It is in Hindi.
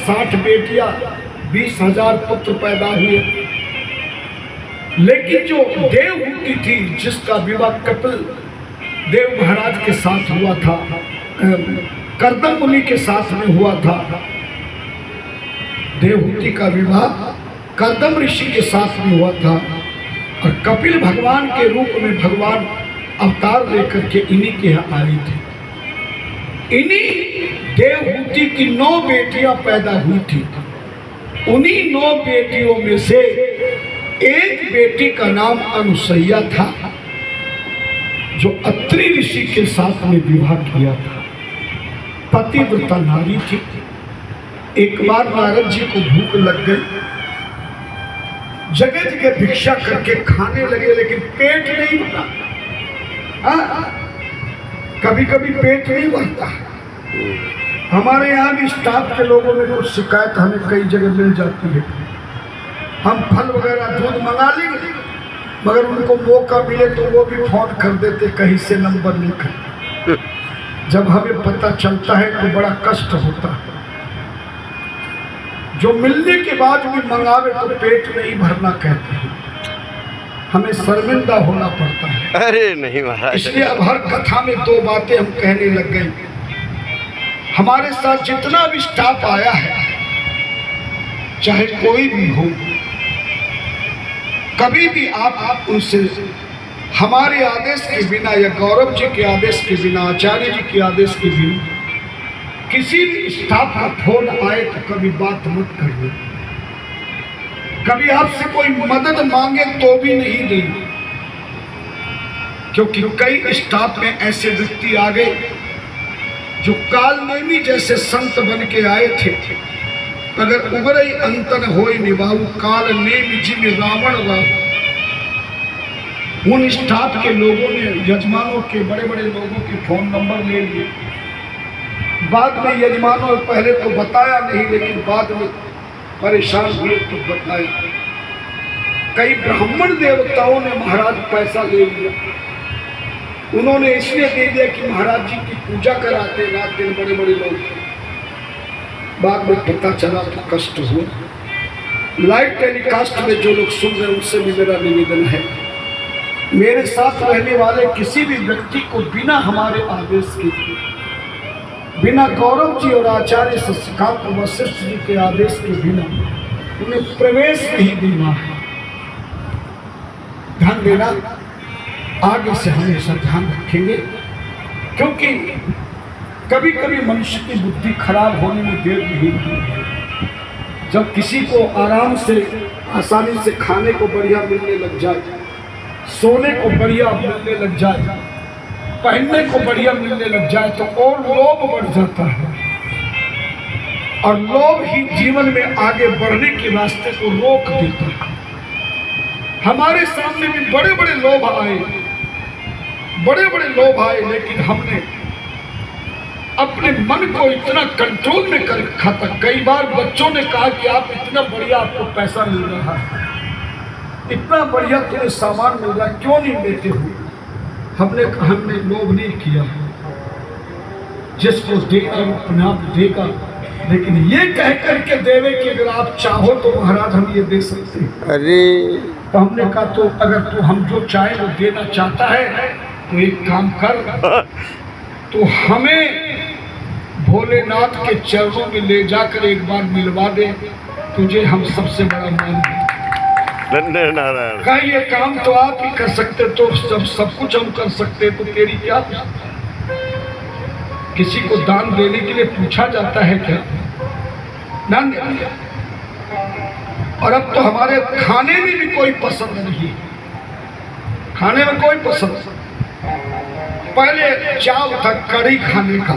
60 बेटियां, 20,000 पुत्र पैदा हुए। लेकिन जो देवहूति थी, जिसका विवाह कपिल देव महाराज के साथ हुआ था, कर्दम मुनि के साथ में हुआ था, देवहूति का विवाह कर्दम ऋषि के साथ में हुआ था। और कपिल भगवान के रूप में भगवान अवतार लेकर के इन्हीं के यहाँ आई थी। इन्हीं देवहूति की 9 बेटियां पैदा हुई थी। उन्हीं 9 बेटियों में से एक बेटी का नाम अनुसैया था, जो अत्रि ऋषि के साथ में विवाह किया था। पतिव्रता नारी थी। एक बार नारद जी को भूख लग गई, जगह जगह भिक्षा करके खाने लगे, लेकिन पेट नहीं भरा। कभी कभी पेट नहीं भरता। हमारे यहाँ भी स्टाफ के लोगों में कुछ शिकायत हमें कई जगह मिल जाती है। हम फल वगैरह दूध मंगा लेंगे, मगर उनको मौका मिले तो वो भी फोन कर देते कहीं से नंबर लेकर। जब हमें पता चलता है तो बड़ा कष्ट होता है। जो मिलने के बाद भी मंगावे तो पेट नहीं भरना कहते हैं, हमें शर्मिंदा होना पड़ता है। अरे नहीं महाराज, इसलिए अब हर कथा में 2 बातें हम कहने लग गए। हमारे साथ जितना भी स्टाफ आया है, चाहे कोई भी हो, कभी भी आप उनसे हमारे आदेश के बिना या गौरव जी के आदेश के बिना, आचार्य जी के आदेश के बिना किसी भी स्टाफ का फोन आए तो कभी बात मत करिए। कभी आपसे कोई मदद मांगे तो भी नहीं देंगे, क्योंकि कई स्टाफ में ऐसे व्यक्ति आ गए जो कालनेमी जैसे संत बन के आए थे। अगर उगरई अंतन होई निभाऊ काल नेमी जी में रावण राव। उन स्टाफ के लोगों ने यजमानों के, बड़े बड़े लोगों के फोन नंबर ले लिए। बाद में यजमानों ने पहले तो बताया नहीं, लेकिन बाद में परेशान हुए तो बताया। कई ब्राह्मण देवताओं ने महाराज पैसा ले लिया। उन्होंने इसलिए दे दिया कि महाराज जी की पूजा कराते रात दिन बड़े बड़े लोग। बाद में पता चला तो कष्ट हुआ। लाइव टेलीकास्ट में जो लोग सुन रहे हैं उनसे भी मेरा निवेदन है, मेरे साथ रहने वाले किसी भी व्यक्ति को बिना हमारे आदेश के, बिना गौरव जी और आचार्य शशिकांत वशिष्ठ जी के आदेश के बिना उन्हें प्रवेश नहीं देना है। ध्यान देना, आगे से हमेशा ध्यान रखेंगे, क्योंकि कभी कभी मनुष्य की बुद्धि खराब होने में देर नहीं होती है। जब किसी को आराम से, आसानी से खाने को बढ़िया मिलने लग जाए, सोने को बढ़िया मिलने लग जाए, पहनने को बढ़िया मिलने लग जाए, तो और लोभ बढ़ जाता है। और लोभ ही जीवन में आगे बढ़ने के रास्ते को रोक देता है। हमारे सामने भी बड़े बड़े लोभ आए, बड़े बड़े लोभ आए, लेकिन हमने अपने मन को इतना कंट्रोल में कर रखा था। कई बार बच्चों ने कहा कि आप इतना बढ़िया, आपको पैसा मिल रहा है, इतना बढ़िया तुम्हें सामान मिल रहा है, क्यों नहीं लेते हो? हमने लोभ नहीं किया। जिसको देगा वो अपने आप देगा, लेकिन ये कह करके देवे कि अगर आप चाहो तो महाराज हम ये दे सकते हैं। अरे तो हमने कहा तो अगर तू हम जो चाहे वो देना चाहता है तो एक काम कर, तो हमें भोलेनाथ के चरणों में ले जाकर एक बार मिलवा दे, तुझे हम सबसे बड़ा मान दें। कहा ये काम तो आप ही कर सकते, तो सब कुछ हम कर सकते, तो तेरी क्या? किसी को दान देने के लिए पूछा जाता है क्या? दान देना। और अब तो हमारे खाने में भी कोई पसंद नहीं, खाने में कोई पसंद। पहले चाव था कढ़ी खाने का,